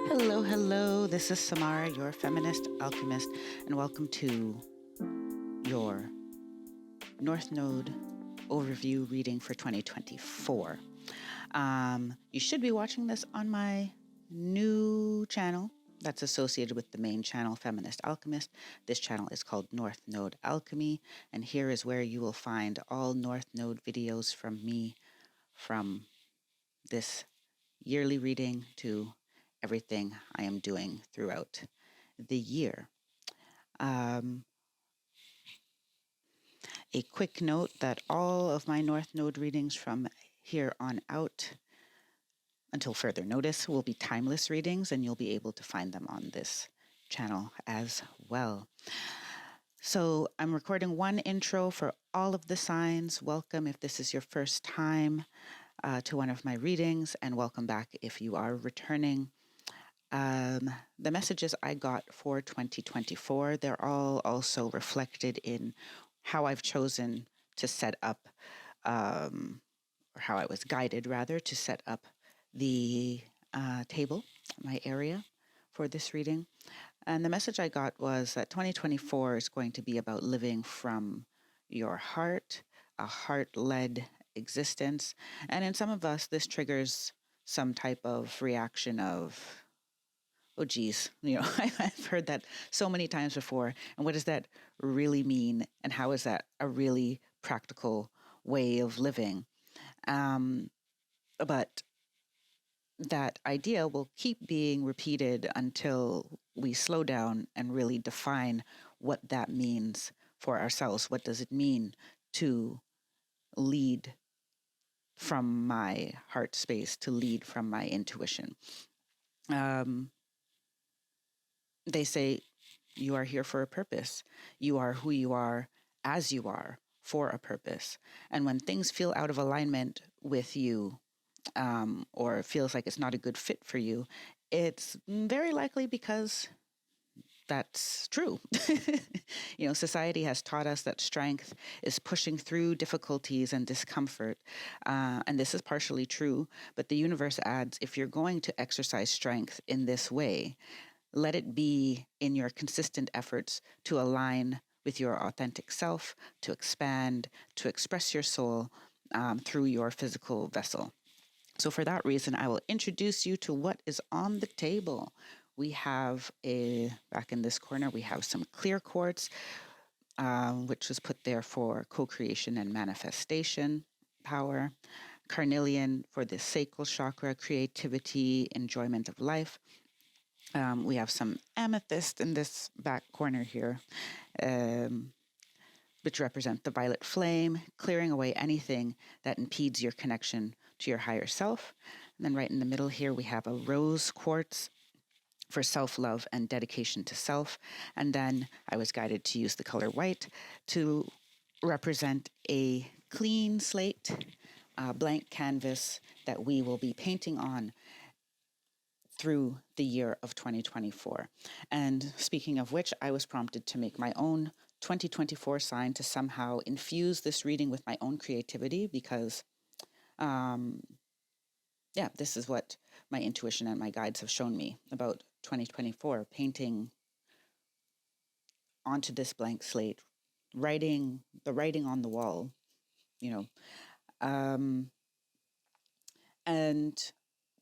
Hello, hello. This is Samara, your feminist alchemist, and welcome to your North Node overview reading for 2024. You should be watching this on my new channel that's associated with the main channel, Feminist Alchemist. This channel is called North Node Alchemy, and here is where you will find all North Node videos from me from this yearly reading to everything I am doing throughout the year. A quick note that all of my North Node readings from here on out until further notice will be timeless readings, and you'll be able to find them on this channel as well. So I'm recording one intro for all of the signs. Welcome if this is your first time to one of my readings, and welcome back if you are returning. The messages I got for 2024, they're all also reflected in how I've chosen to set up, or how I was guided rather, to set up the table, my area for this reading. And the message I got was that 2024 is going to be about living from your heart, a heart-led existence. And in some of us, this triggers some type of reaction of, oh, geez, I've heard that so many times before. And what does that really mean? And how is that a really practical way of living? But that idea will keep being repeated until we slow down and really define what that means for ourselves. What does it mean to lead from my heart space, to lead from my intuition? They say you are here for a purpose. You are who you are as you are for a purpose. And when things feel out of alignment with you, or feels like it's not a good fit for you, it's very likely because that's true. Society has taught us that strength is pushing through difficulties and discomfort. And this is partially true, but the universe adds, if you're going to exercise strength in this way, let it be in your consistent efforts to align with your authentic self, to expand, to express your soul through your physical vessel. So for that reason, I will introduce you to what is on the table. We have back in this corner, we have some clear quartz, which was put there for co-creation and manifestation power. Carnelian for the sacral chakra, creativity, enjoyment of life. We have some amethyst in this back corner here, which represent the violet flame, clearing away anything that impedes your connection to your higher self. And then right in the middle here, we have a rose quartz for self-love and dedication to self. And then I was guided to use the color white to represent a clean slate, blank canvas that we will be painting on through the year of 2024. And speaking of which, I was prompted to make my own 2024 sign to somehow infuse this reading with my own creativity because, this is what my intuition and my guides have shown me about 2024, painting onto this blank slate, writing on the wall, and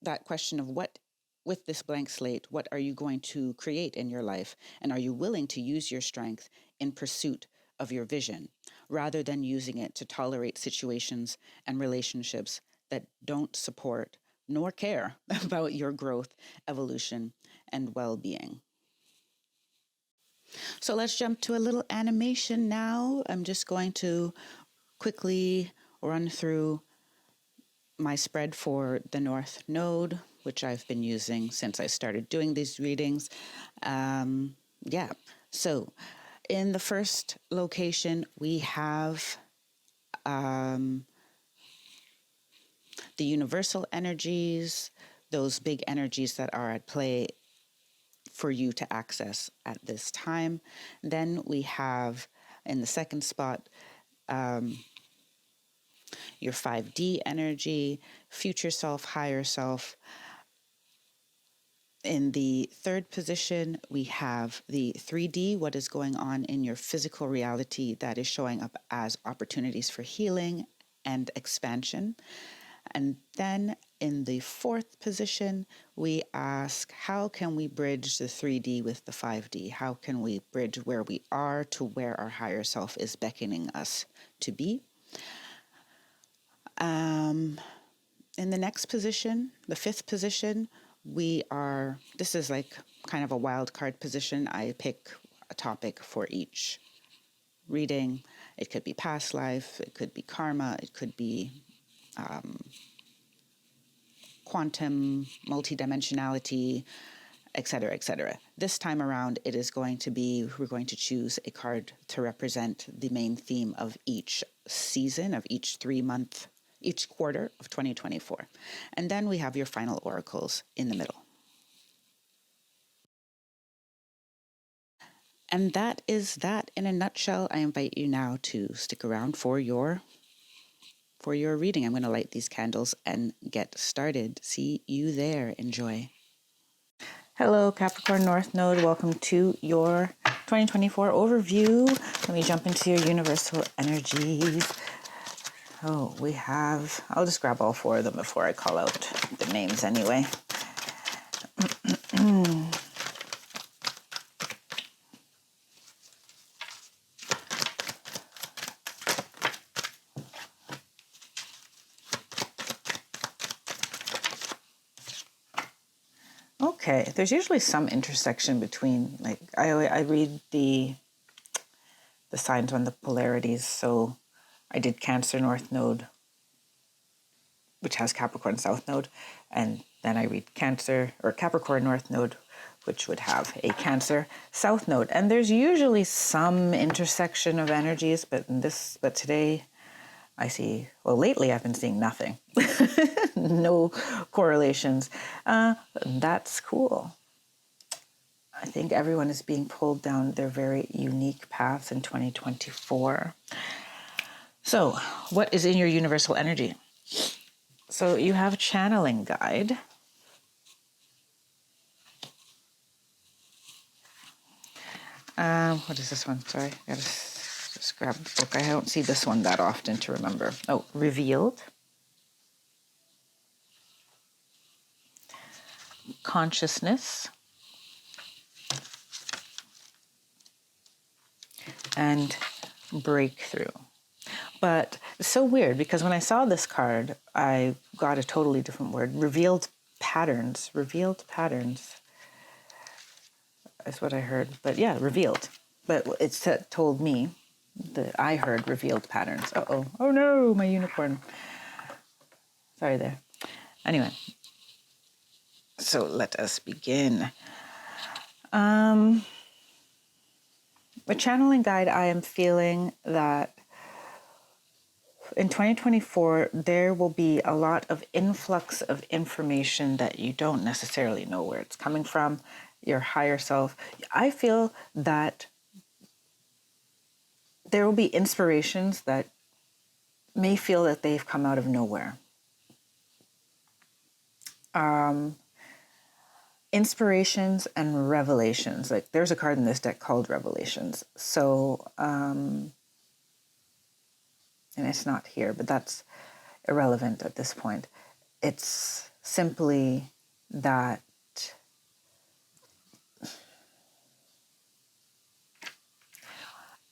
that question of what, with this blank slate, what are you going to create in your life? And are you willing to use your strength in pursuit of your vision rather than using it to tolerate situations and relationships that don't support nor care about your growth, evolution, and well-being? So let's jump to a little animation now. I'm just going to quickly run through my spread for the North Node, which I've been using since I started doing these readings. So in the first location, we have the universal energies, those big energies that are at play for you to access at this time. Then we have, in the second spot, your 5D energy, future self, higher self, In the third position, we have the 3D, what is going on in your physical reality that is showing up as opportunities for healing and expansion. And then in the fourth position, we ask, how can we bridge the 3D with the 5D? How can we bridge where we are to where our higher self is beckoning us to be? In the next position, the fifth position, this is like kind of a wild card position. I pick a topic for each reading. It could be past life, it could be karma, it could be quantum, multidimensionality, etc., etc. This time around, we're going to choose a card to represent the main theme of each season, of each each quarter of 2024. And then we have your final oracles in the middle. And that is that in a nutshell. I invite you now to stick around for your reading. I'm going to light these candles and get started. See you there. Enjoy. Hello, Capricorn North Node. Welcome to your 2024 overview. Let me jump into your universal energies. Oh, I'll just grab all four of them before I call out the names anyway. Okay, there's usually some intersection between, like, I read the signs on the polarities. So I did Cancer North Node, which has Capricorn South Node, and then I read Cancer or Capricorn North Node, which would have a Cancer South Node. And there's usually some intersection of energies, but today I see, well, lately I've been seeing nothing. No correlations. That's cool. I think everyone is being pulled down their very unique paths in 2024. So, what is in your universal energy? So you have a channeling guide. What is this one? Sorry, I gotta just grab the book. I don't see this one that often to remember. Oh, revealed. Consciousness. And breakthrough. But it's so weird because when I saw this card, I got a totally different word. Revealed patterns. Revealed patterns is what I heard. But yeah, revealed. But it told me that I heard revealed patterns. Uh-oh. Oh no, my unicorn. Sorry there. Anyway. So let us begin. The channeling guide, I am feeling that in 2024, there will be a lot of influx of information that you don't necessarily know where it's coming from, your higher self. I feel that there will be inspirations that may feel that they've come out of nowhere. Inspirations and revelations. Like, there's a card in this deck called Revelations. So, and it's not here, but that's irrelevant at this point. It's simply that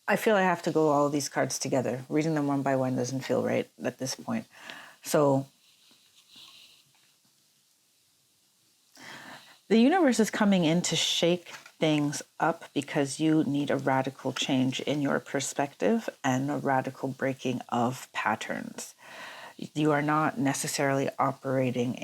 I feel I have to go all these cards together. Reading them one by one doesn't feel right at this point. So the universe is coming in to shake things up because you need a radical change in your perspective and a radical breaking of patterns. You are not necessarily operating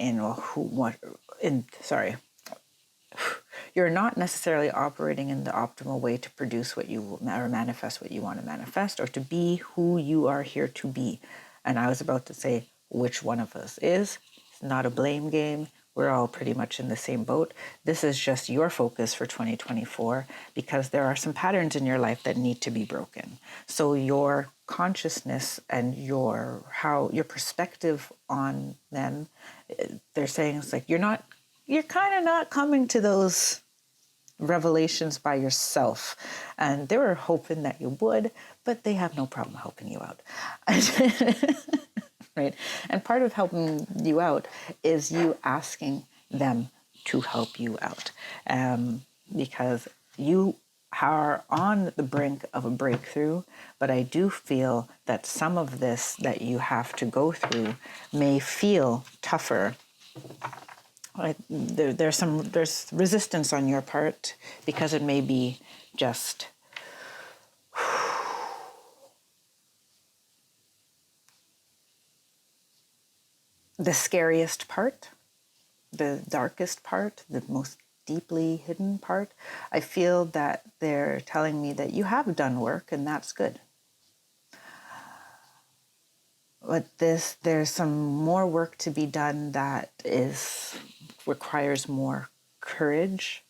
you're not necessarily operating in the optimal way to produce what you or manifest what you want to manifest, or to be who you are here to be. And I was about to say which one of us is. It's not a blame game. We're all pretty much in the same boat. This is just your focus for 2024 because there are some patterns in your life that need to be broken. So your consciousness and your perspective on them, they're saying it's like you're not you're kind of not coming to those revelations by yourself. And they were hoping that you would, but they have no problem helping you out. Right? And part of helping you out is you asking them to help you out. Because you are on the brink of a breakthrough, but I do feel that some of this that you have to go through may feel tougher. There's resistance on your part because it may be just the scariest part, the darkest part, the most deeply hidden part. I feel that they're telling me that you have done work, and that's good. But there's some more work to be done that requires more courage.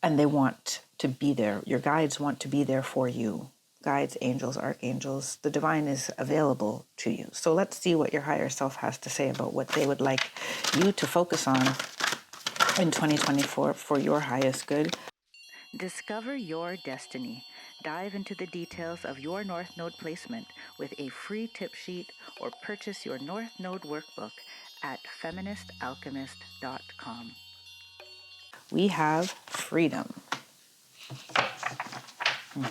And they want to be there. Your guides want to be there for you. Guides, angels, archangels, the divine is available to you. So let's see what your higher self has to say about what they would like you to focus on in 2024 for your highest good. Discover your destiny. Dive into the details of your North Node placement with a free tip sheet or purchase your North Node workbook at feministalchemist.com. We have freedom.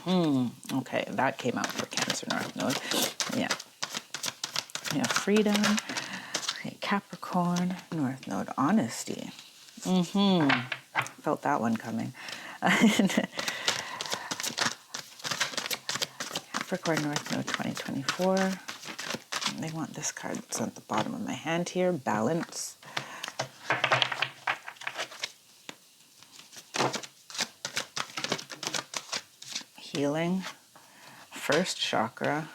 Okay, that came out for Cancer North Node. Yeah. Yeah, freedom. Okay, Capricorn North Node. Honesty. Felt that one coming. Capricorn North Node 2024. They want this card that's at the bottom of my hand here. Balance. Healing. First chakra.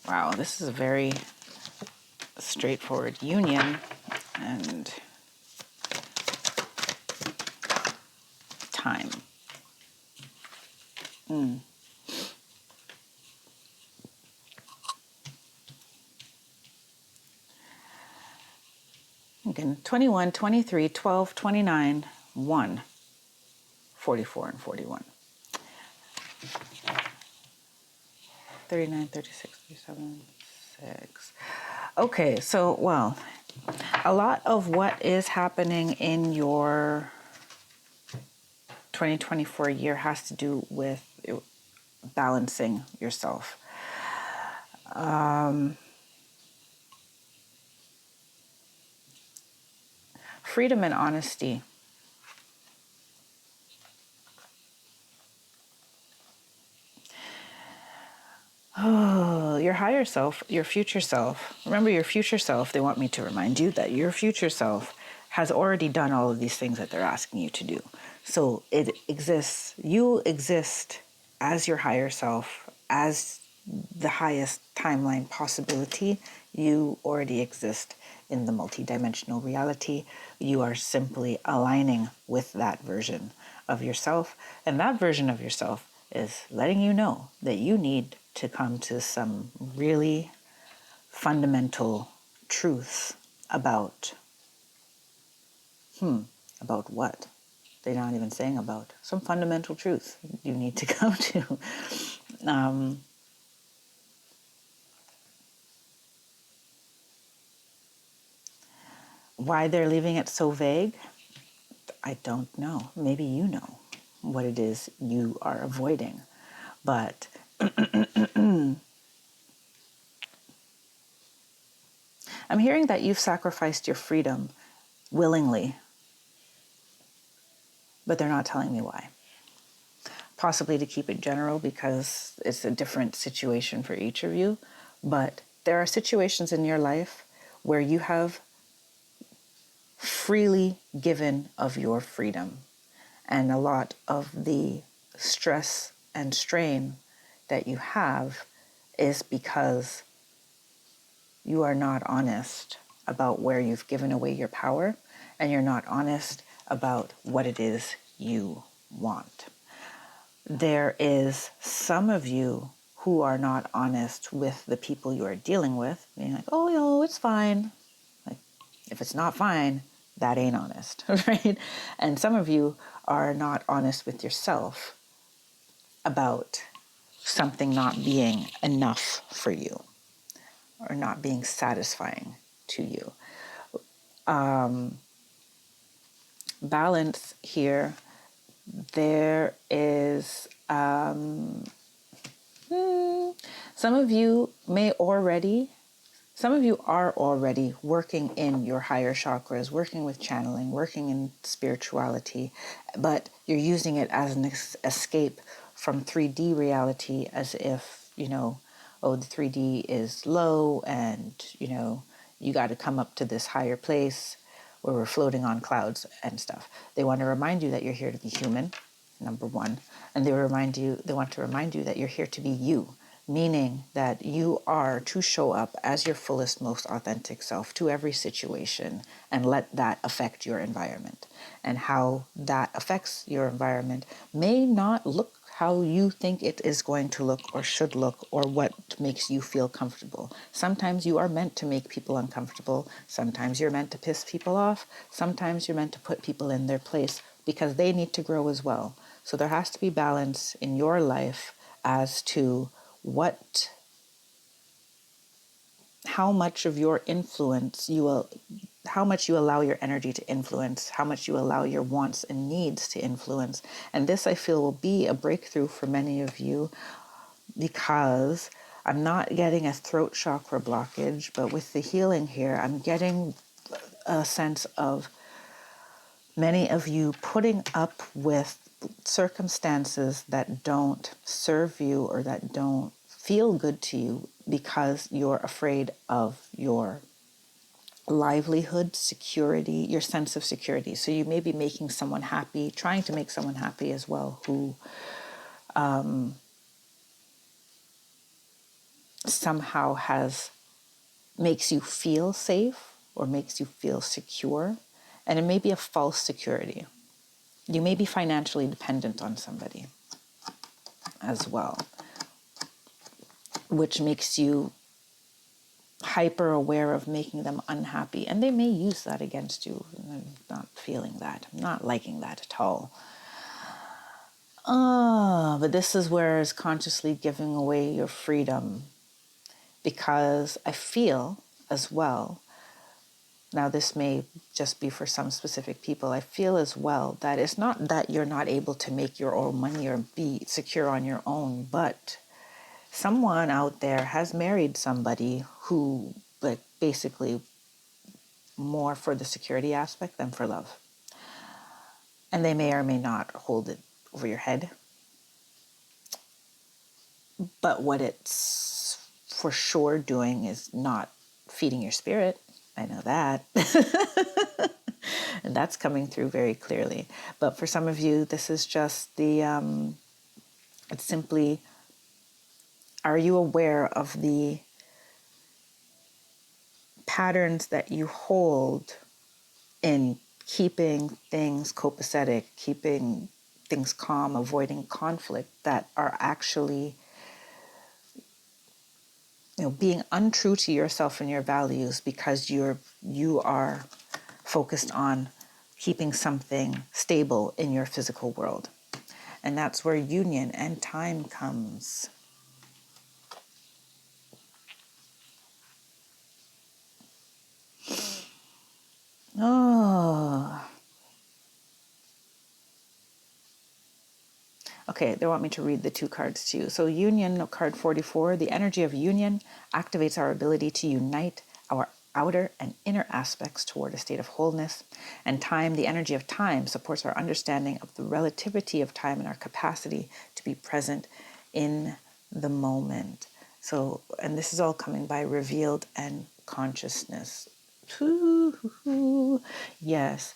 Wow, this is a very straightforward union and time. Again, 21, 23, 12, 29, 1, 44, and 41. 39, 36, 37, 6. Okay, so, well, a lot of what is happening in your 2024 year has to do with balancing yourself. Freedom and honesty. Oh, your higher self, your future self. Remember your future self, they want me to remind you that your future self has already done all of these things that they're asking you to do. So it exists, you exist as your higher self, as the highest timeline possibility. You already exist in the multidimensional reality. You are simply aligning with that version of yourself. And that version of yourself is letting you know that you need to come to some really fundamental truths about what? They're not even saying about. Some fundamental truth you need to come to. Why they're leaving it so vague, I don't know. Maybe you know what it is you are avoiding. But I'm hearing that you've sacrificed your freedom willingly, but they're not telling me why. Possibly to keep it general because it's a different situation for each of you. But there are situations in your life where you have freely given of your freedom. And a lot of the stress and strain that you have is because you are not honest about where you've given away your power, and you're not honest about what it is you want. There is some of you who are not honest with the people you are dealing with, being like, oh, no, it's fine. Like, if it's not fine, that ain't honest, right? And some of you are not honest with yourself about something not being enough for you or not being satisfying to you. Balance here, there is some of you are already working in your higher chakras, working with channeling, working in spirituality, but you're using it as an escape from 3D reality, as if, oh, the 3D is low and, you got to come up to this higher place where we're floating on clouds and stuff. They want to remind you that you're here to be human, number one. And they want to remind you that you're here to be you, meaning that you are to show up as your fullest, most authentic self to every situation and let that affect your environment. And how that affects your environment may not look how you think it is going to look or should look or what makes you feel comfortable. Sometimes you are meant to make people uncomfortable. Sometimes you're meant to piss people off. Sometimes you're meant to put people in their place because they need to grow as well. So there has to be balance in your life as to how much of your influence how much you allow your energy to influence, how much you allow your wants and needs to influence. And this, I feel, will be a breakthrough for many of you, because I'm not getting a throat chakra blockage, but with the healing here, I'm getting a sense of many of you putting up with circumstances that don't serve you or that don't feel good to you because you're afraid of your livelihood, security, your sense of security. So you may be making someone happy, trying to make someone happy as well, who somehow makes you feel safe or makes you feel secure. And it may be a false security. You may be financially dependent on somebody as well, which makes you hyper aware of making them unhappy. And they may use that against you. I'm not feeling that. I'm not liking that at all. But this is where it's consciously giving away your freedom, because I feel as well, now this may just be for some specific people, I feel as well that it's not that you're not able to make your own money or be secure on your own, but someone out there has married somebody who, like, basically more for the security aspect than for love. And they may or may not hold it over your head. But what it's for sure doing is not feeding your spirit. I know that. And that's coming through very clearly. But for some of you, this is just it's simply, are you aware of the patterns that you hold in keeping things copacetic, keeping things calm, avoiding conflict, that are actually, being untrue to yourself and your values because you are focused on keeping something stable in your physical world. And that's where union and time comes. Oh. Okay, they want me to read the two cards to you. So union, card 44, the energy of union activates our ability to unite our outer and inner aspects toward a state of wholeness. And time, the energy of time, supports our understanding of the relativity of time and our capacity to be present in the moment. So, and this is all coming by revealed and consciousness. Yes.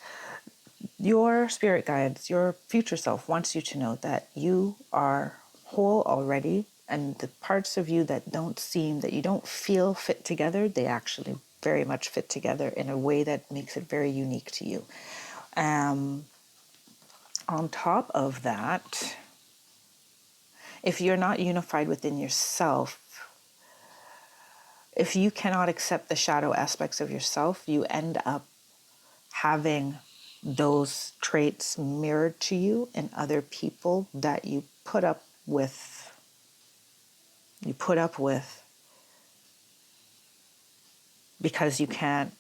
Your spirit guides, your future self wants you to know that you are whole already, and the parts of you that you don't feel fit together, they actually very much fit together in a way that makes it very unique to you. On top of that, If you're not unified within yourself, if you cannot accept the shadow aspects of yourself, you end up having those traits mirrored to you in other people that you put up with. Because you can't,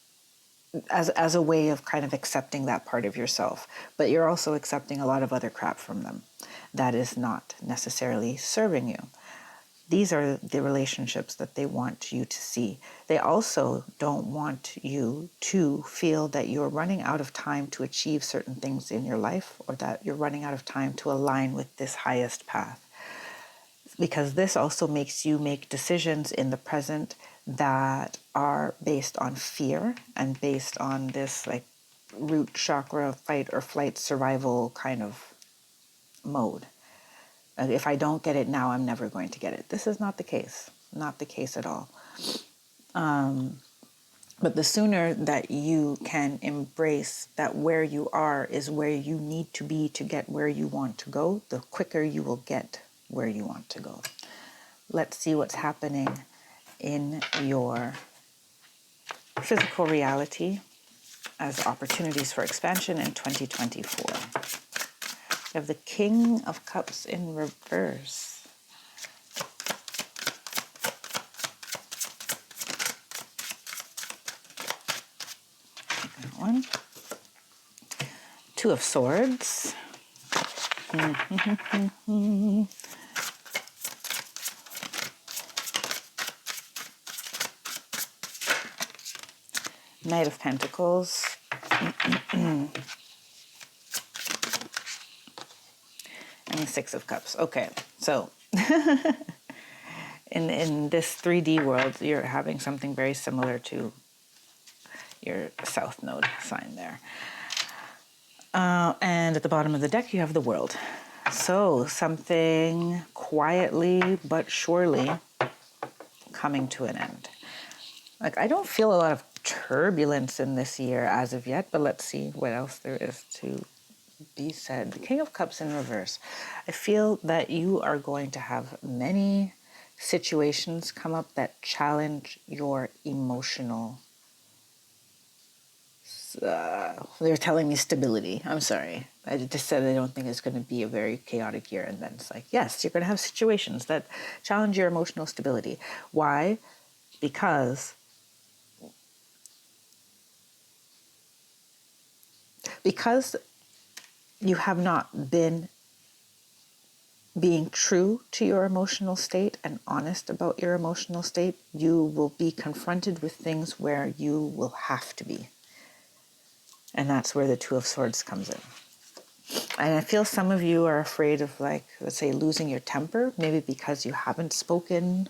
as a way of kind of accepting that part of yourself, but you're also accepting a lot of other crap from them that is not necessarily serving you. These are the relationships that they want you to see. They also don't want you to feel that you're running out of time to achieve certain things in your life, or that you're running out of time to align with this highest path. Because this also makes you make decisions in the present that are based on fear and based on this like root chakra fight or flight survival kind of mode. If I don't get it now, I'm never going to get it. This is not the case. Not the case at all. But the sooner that you can embrace that where you are is where you need to be to get where you want to go, the quicker you will get where you want to go. Let's see what's happening in your physical reality as opportunities for expansion in 2024. We have the King of Cups in reverse. That one. Two of Swords. Knight of Pentacles. And the Six of Cups. Okay, so in this 3D world, you're having something very similar to your South Node sign there. And at the bottom of the deck, you have the World. So something quietly but surely coming to an end. Like, I don't feel a lot of turbulence in this year as of yet, but let's see what else there is to be said. The King of Cups in reverse. I feel that you are going to have many situations come up that challenge your emotional. They're telling me stability. I'm sorry. I just said I don't think it's going to be a very chaotic year. And then it's like, yes, you're going to have situations that challenge your emotional stability. Why? Because you have not been being true to your emotional state and honest about your emotional state, you will be confronted with things where you will have to be. And that's where the Two of Swords comes in. And I feel some of you are afraid of, like, let's say, losing your temper, maybe because you haven't spoken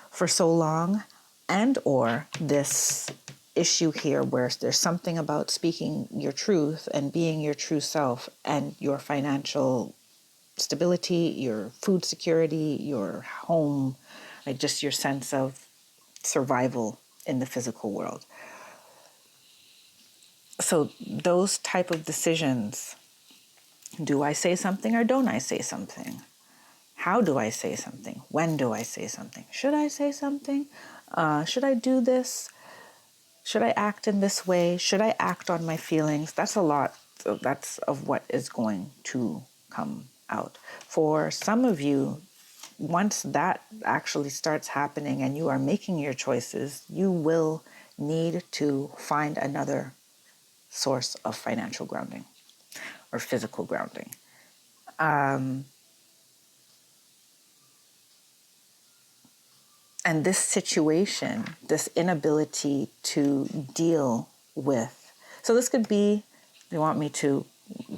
for so long, and or this issue here where there's something about speaking your truth and being your true self and your financial stability, your food security, your home, like just your sense of survival in the physical world. So those type of decisions, do I say something or don't I say something? How do I say something? When do I say something? Should I say something? Should I do this? Should I act in this way? Should I act on my feelings? That's a lot. That's of what is going to come out. For some of you, once that actually starts happening and you are making your choices, you will need to find another source of financial grounding or physical grounding. And this situation, this inability to deal with, so this could be, they want me to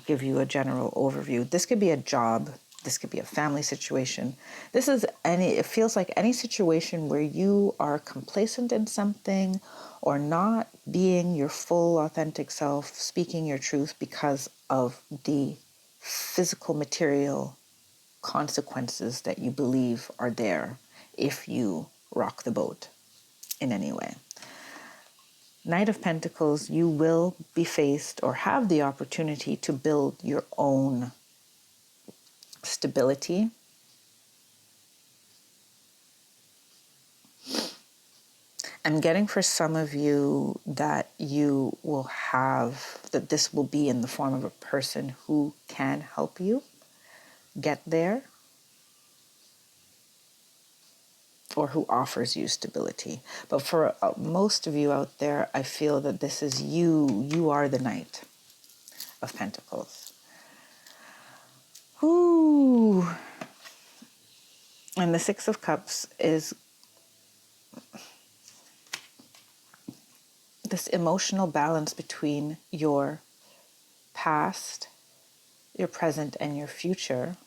give you a general overview. This could be a job. This could be a family situation. This is it feels like any situation where you are complacent in something or not being your full authentic self, speaking your truth because of the physical material consequences that you believe are there if you rock the boat in any way. Knight of Pentacles, you will be faced or have the opportunity to build your own stability I'm getting for some of you that you will have, that this will be in the form of a person who can help you get there, or who offers you stability. But for most of you out there, I feel that this is you. You are the Knight of Pentacles. Ooh. And the Six of Cups is this emotional balance between your past, your present, and your future.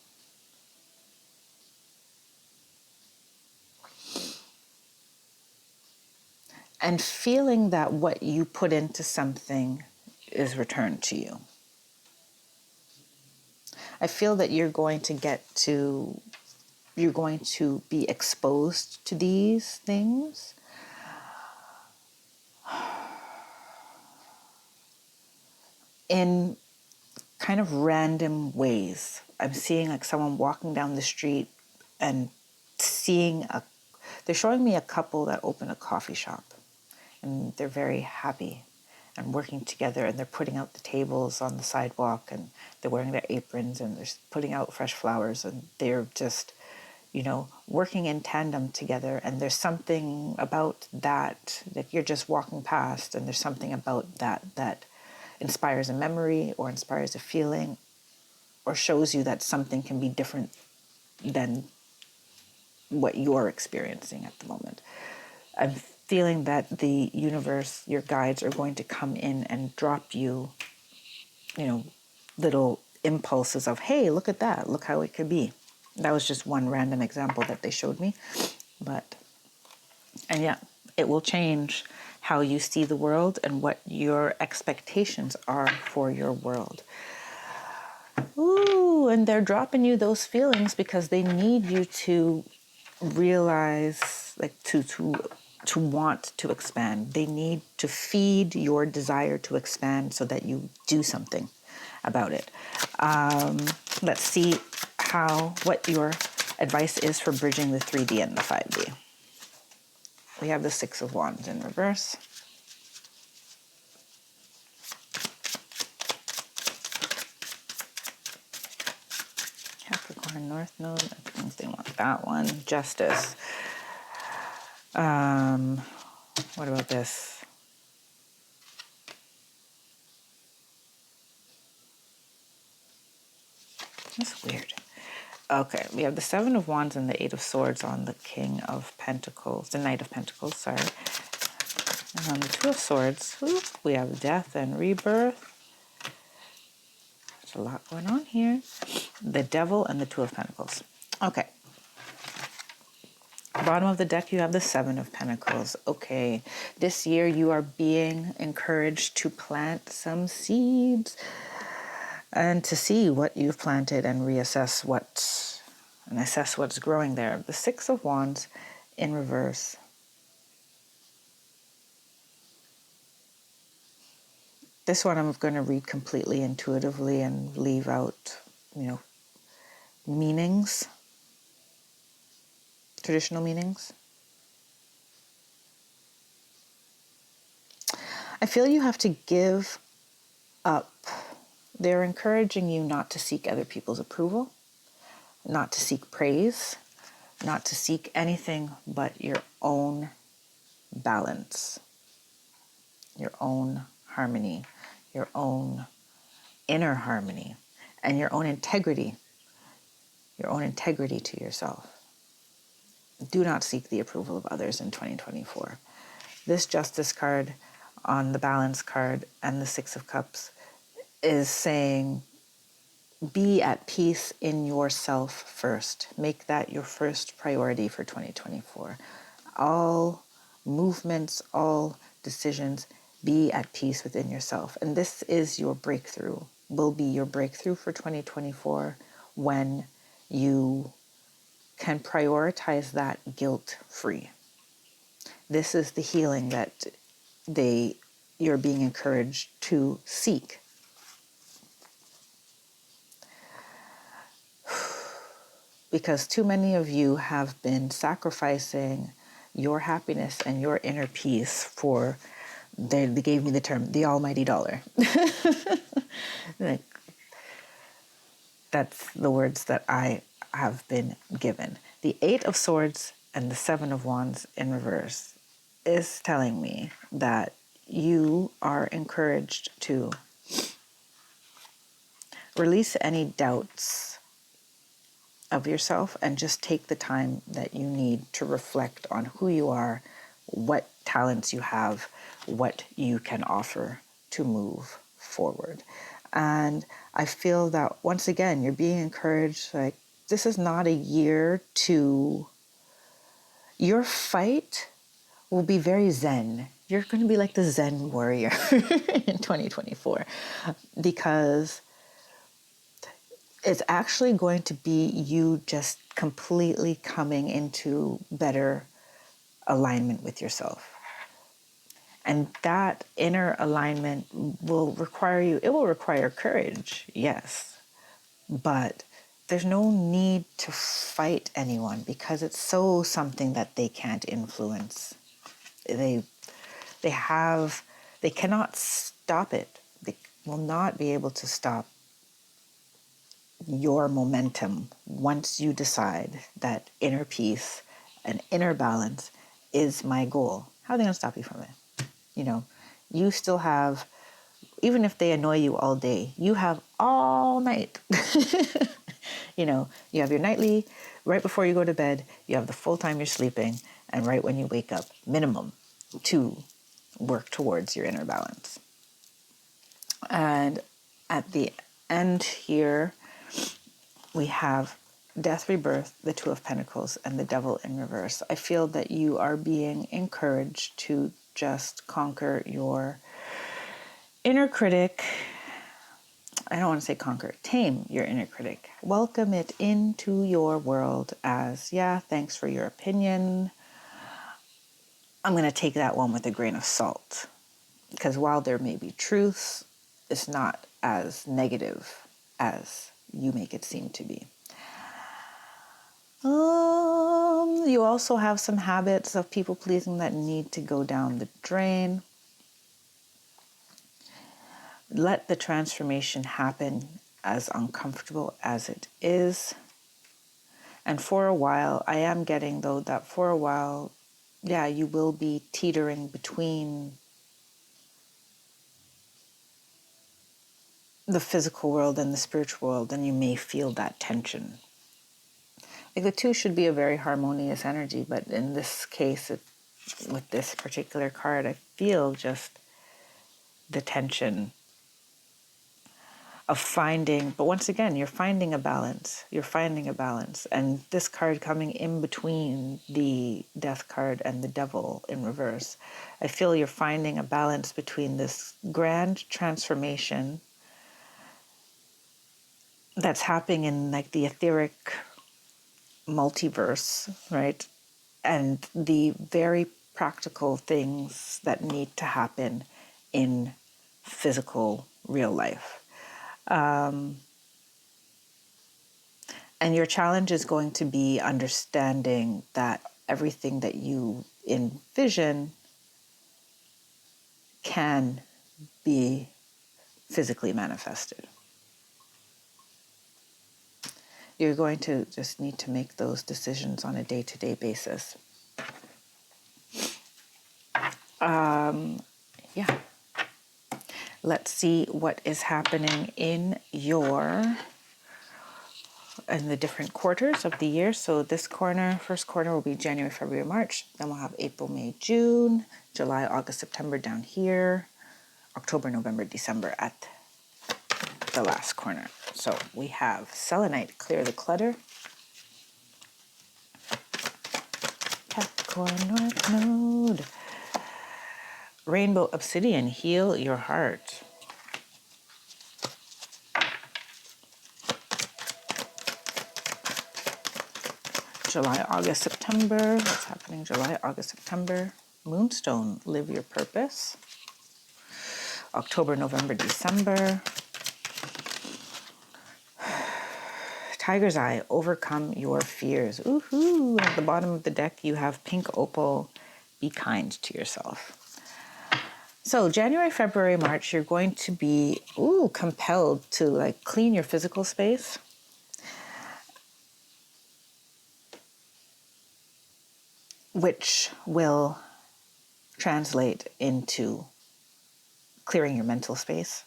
And feeling that what you put into something is returned to you. I feel that you're going to be exposed to these things in kind of random ways. I'm seeing like someone walking down the street and they're showing me a couple that open a coffee shop, and they're very happy and working together, and they're putting out the tables on the sidewalk, and they're wearing their aprons, and they're putting out fresh flowers, and they're just, working in tandem together. And there's something about that you're just walking past, and there's something about that inspires a memory or inspires a feeling or shows you that something can be different than what you're experiencing at the moment. I'm feeling that the universe, your guides, are going to come in and drop you, little impulses of, hey, look at that. Look how it could be. That was just one random example that they showed me. And yeah, it will change how you see the world and what your expectations are for your world. Ooh, and they're dropping you those feelings because they need you to realize, like, to want to expand. They need to feed your desire to expand so that you do something about it. Let's see what your advice is for bridging the 3D and the 5D. We have the Six of Wands in reverse. Capricorn North Node. I think they want that one. Justice. What about this? That's weird. Okay, we have the Seven of Wands and the Eight of Swords on the King of Pentacles, the Knight of Pentacles, sorry. And on the Two of Swords, we have death and rebirth. There's a lot going on here. The Devil and the Two of Pentacles. Okay. Bottom of the deck, you have the Seven of Pentacles. Okay, this year you are being encouraged to plant some seeds and to see what you've planted and assess what's growing there. The Six of Wands in reverse. This one I'm going to read completely intuitively and leave out, meanings, traditional meanings. I feel you have to give up. They're encouraging you not to seek other people's approval, not to seek praise, not to seek anything but your own balance, your own harmony, your own inner harmony, and your own integrity to yourself. Do not seek the approval of others in 2024. This Justice card on the Balance card and the Six of Cups is saying, be at peace in yourself first. Make that your first priority for 2024. All movements, all decisions, be at peace within yourself. And this is your breakthrough, will be your breakthrough for 2024 when you can prioritize that guilt-free. This is the healing that you're being encouraged to seek. Because too many of you have been sacrificing your happiness and your inner peace for, they gave me the term, the almighty dollar. Like, that's the words that I have been given. The Eight of Swords and the Seven of Wands in reverse is telling me that you are encouraged to release any doubts of yourself and just take the time that you need to reflect on who you are, what talents you have, what you can offer to move forward. And I feel that once again, you're being encouraged, like, this is not a year to, your fight will be very zen. You're going to be like the Zen warrior in 2024, because it's actually going to be you just completely coming into better alignment with yourself. And that inner alignment will require courage, yes. But there's no need to fight anyone, because it's so something that they can't influence. They cannot stop it. They will not be able to stop your momentum once you decide that inner peace and inner balance is my goal. How are they going to stop you from it? You know, you still have, even if they annoy you all day, you have all night. You know, you have your nightly right before you go to bed, you have the full time you're sleeping, and right when you wake up, minimum, to work towards your inner balance. And at the end here, we have Death, Rebirth, the Two of Pentacles, and the Devil in reverse. I feel that you are being encouraged to just conquer your inner critic. I don't want to say conquer, tame your inner critic. Welcome it into your world as, yeah, thanks for your opinion. I'm going to take that one with a grain of salt. Because while there may be truths, it's not as negative as you make it seem to be. You also have some habits of people pleasing that need to go down the drain. Let the transformation happen, as uncomfortable as it is. And for a while, I am getting though that for a while, yeah, you will be teetering between the physical world and the spiritual world, and you may feel that tension. Like, the two should be a very harmonious energy, but in this case, with this particular card, I feel just the tension of finding, but once again, you're finding a balance. You're finding a balance. And this card coming in between the Death card and the Devil in reverse, I feel you're finding a balance between this grand transformation that's happening in like the etheric multiverse, right? And the very practical things that need to happen in physical real life. And your challenge is going to be understanding that everything that you envision can be physically manifested. You're going to just need to make those decisions on a day-to-day basis. Yeah. Let's see what is happening in the different quarters of the year. So this first quarter will be January, February, March. Then we'll have April, May, June, July, August, September down here, October, November, December at the last corner. So we have Selenite, clear the clutter. Capricorn, North Node. Rainbow Obsidian, heal your heart. July, August, September. What's happening July, August, September? Moonstone, live your purpose. October, November, December. Tiger's Eye, overcome your fears. Ooh-hoo. At the bottom of the deck, you have Pink Opal, be kind to yourself. So January, February, March, you're going to be compelled to like clean your physical space. Which will translate into clearing your mental space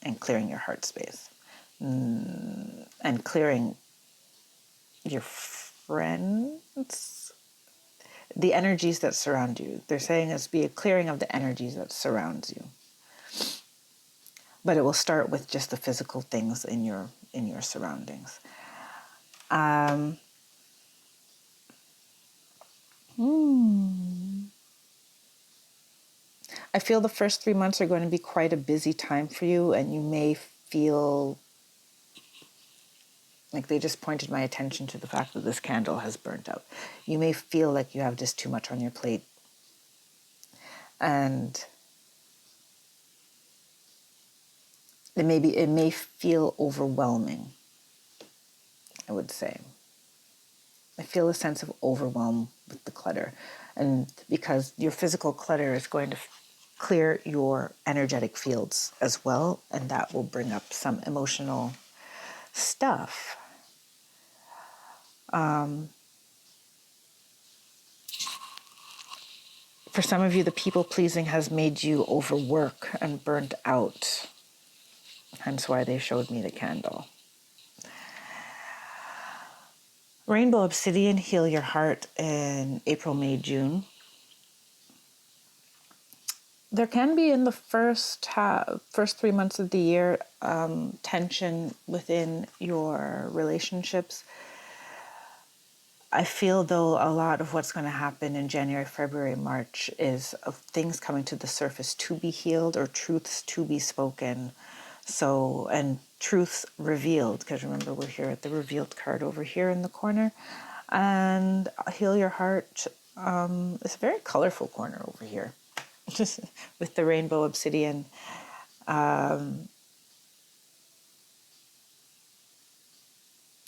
and clearing your heart space. And clearing your friends, the energies that surround you. They're saying it's be a clearing of the energies that surrounds you. But it will start with just the physical things in your surroundings. I feel the first 3 months are going to be quite a busy time for you, and you may feel like they just pointed my attention to the fact that this candle has burnt out. You may feel like you have just too much on your plate. And it may feel overwhelming, I would say. I feel a sense of overwhelm with the clutter. And because your physical clutter is going to clear your energetic fields as well, and that will bring up some emotional stuff. For some of you, the people-pleasing has made you overwork and burnt out. Hence why they showed me the candle. Rainbow Obsidian, heal your heart in April, May, June. There can be in the first 3 months of the year tension within your relationships. I feel, though, a lot of what's going to happen in January, February, March is of things coming to the surface to be healed or truths to be spoken. So, and truths revealed, because remember we're here at the revealed card over here in the corner. And heal your heart. It's a very colorful corner over here, just with the rainbow obsidian.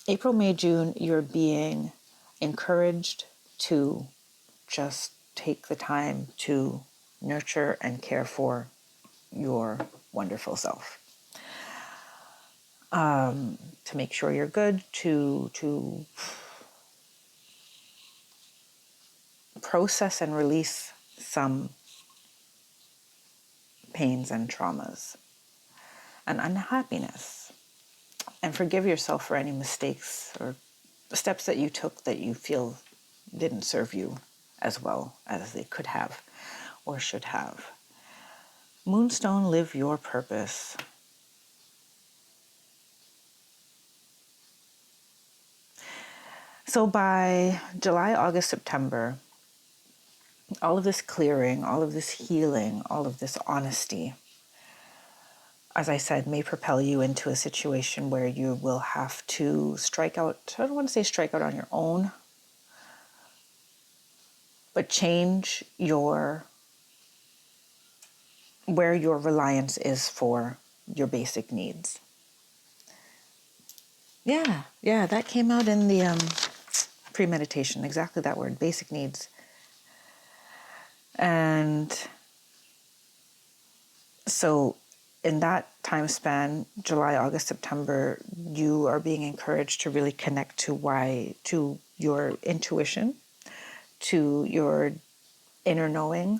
April, May, June, you're being encouraged to just take the time to nurture and care for your wonderful self. To make sure you're good, to process and release some pains and traumas and unhappiness, and forgive yourself for any mistakes or steps that you took that you feel didn't serve you as well as they could have or should have. Moonstone, live your purpose. So by July, August, September, all of this clearing, all of this healing, all of this honesty, as I said, may propel you into a situation where you will have to strike out. I don't want to say strike out on your own, but change where your reliance is for your basic needs. Yeah, that came out in the premeditation, exactly that word, basic needs. And so in that time span, July, August, September, you are being encouraged to really connect to your intuition, to your inner knowing,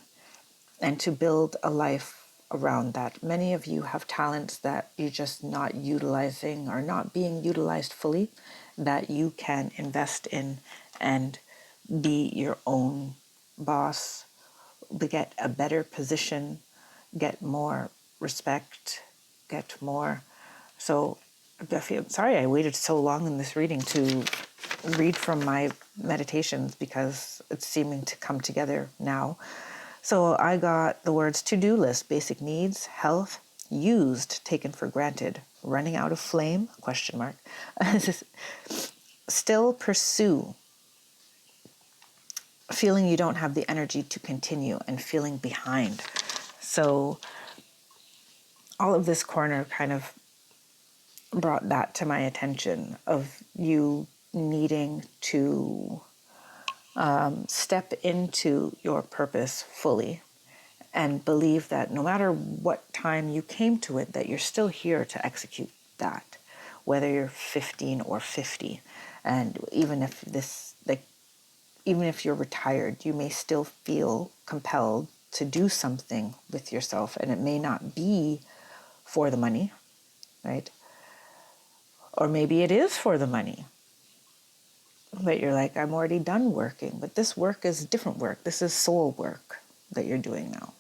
and to build a life around that. Many of you have talents that you're just not utilizing or not being utilized fully, that you can invest in and be your own boss, get a better position, get more respect, get more. So I feel sorry I waited so long in this reading to read from my meditations because it's seeming to come together now. So I got the words to-do list, basic needs, health, used, taken for granted, running out of flame, question mark, still pursue, feeling you don't have the energy to continue, and feeling behind. So all of this corner kind of brought that to my attention of you needing to step into your purpose fully and believe that no matter what time you came to it, that you're still here to execute that, whether you're 15 or 50. And even if even if you're retired, you may still feel compelled to do something with yourself, and it may not be for the money, right? Or maybe it is for the money, but you're like, I'm already done working. But this work is different work. This is soul work that you're doing now,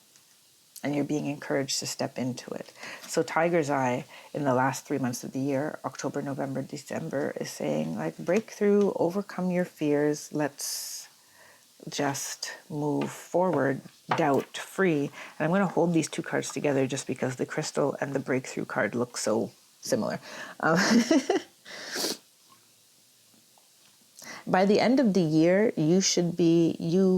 and you're being encouraged to step into it. So Tiger's Eye in the last 3 months of the year, October, November, December, is saying like, break through, overcome your fears. Let's just move forward, doubt free. And I'm going to hold these two cards together just because the crystal and the breakthrough card look so similar. By the end of the year, you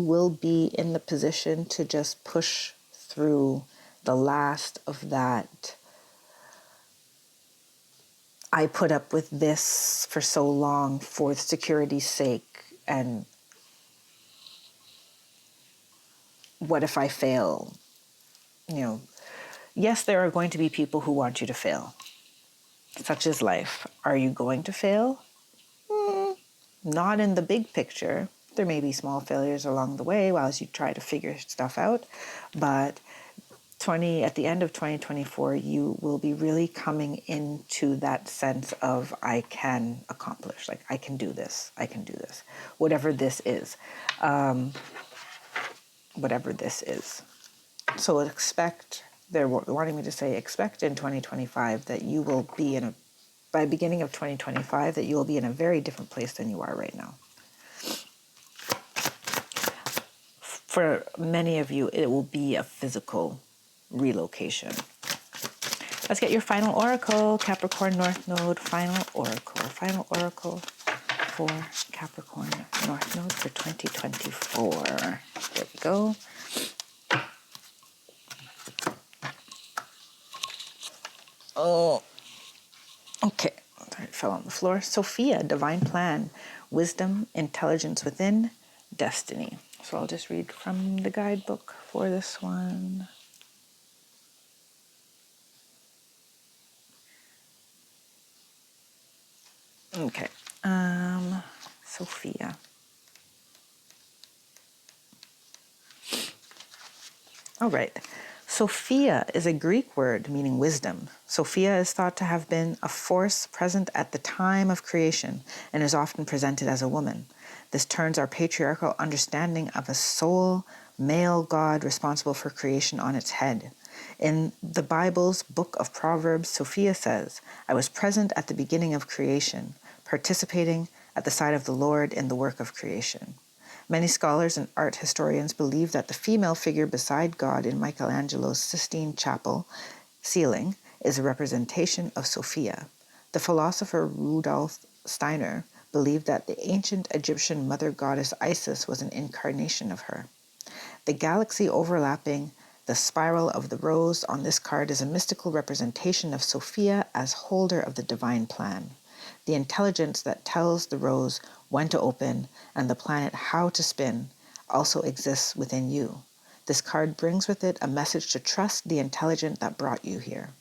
will be in the position to just push through the last of that. I put up with this for so long for security's sake, and what if I fail? Yes, there are going to be people who want you to fail. Such is life. Are you going to fail? Not in the big picture. There may be small failures along the way while you try to figure stuff out, but at the end of 2024, you will be really coming into that sense of I can accomplish, like I can do this, whatever this is, whatever this is. So they're wanting me to say, expect in 2025 that you will be by beginning of 2025, that you will be in a very different place than you are right now. For many of you, it will be a physical relocation. Let's get your final oracle, Capricorn North Node, final oracle for Capricorn North Node for 2024. There we go. Oh, okay. It fell on the floor. Sophia, divine plan, wisdom, intelligence within, destiny. So I'll just read from the guidebook for this one. Okay. Sophia. All right. Sophia is a Greek word meaning wisdom. Sophia is thought to have been a force present at the time of creation and is often presented as a woman. This turns our patriarchal understanding of a sole male god responsible for creation on its head. In the Bible's book of Proverbs, Sophia says, I was present at the beginning of creation, participating at the side of the Lord in the work of creation. Many scholars and art historians believe that the female figure beside God in Michelangelo's Sistine Chapel ceiling is a representation of Sophia. The philosopher Rudolf Steiner believed that the ancient Egyptian mother goddess Isis was an incarnation of her. The galaxy overlapping the spiral of the rose on this card is a mystical representation of Sophia as holder of the divine plan. The intelligence that tells the rose when to open and the planet how to spin also exists within you. This card brings with it a message to trust the intelligence that brought you here.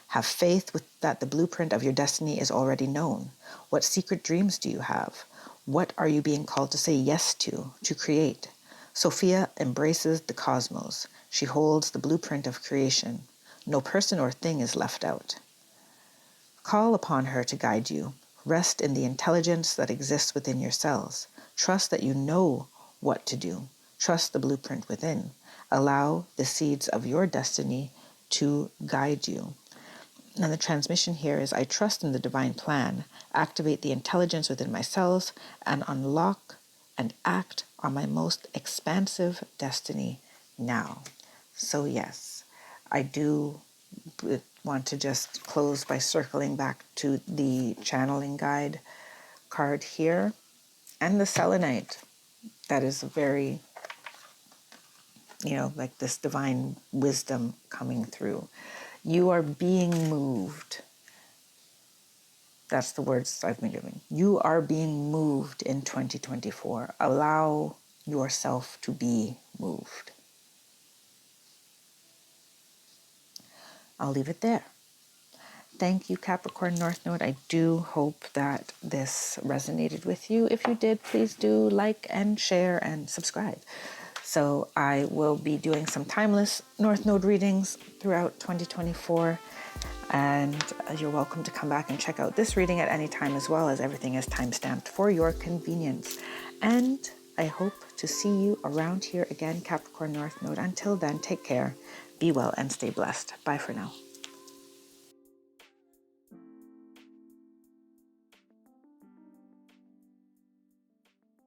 Have faith that the blueprint of your destiny is already known. What secret dreams do you have? What are you being called to say yes to create? Sophia embraces the cosmos. She holds the blueprint of creation. No person or thing is left out. Call upon her to guide you. Rest in the intelligence that exists within your cells. Trust that you know what to do. Trust the blueprint within. Allow the seeds of your destiny to guide you. And the transmission here is, I trust in the divine plan, activate the intelligence within my cells, and unlock and act on my most expansive destiny now. So yes, I do want to just close by circling back to the channeling guide card here and the selenite. That is very, like this divine wisdom coming through. You are being moved. That's the words I've been giving. You are being moved in 2024. Allow yourself to be moved. I'll leave it there. Thank you, Capricorn North Node. I do hope that this resonated with you. If you did, please do like and share and subscribe. So I will be doing some timeless North Node readings throughout 2024. And you're welcome to come back and check out this reading at any time, as well, as everything is time-stamped for your convenience. And I hope to see you around here again, Capricorn North Node. Until then, take care, be well, and stay blessed. Bye for now.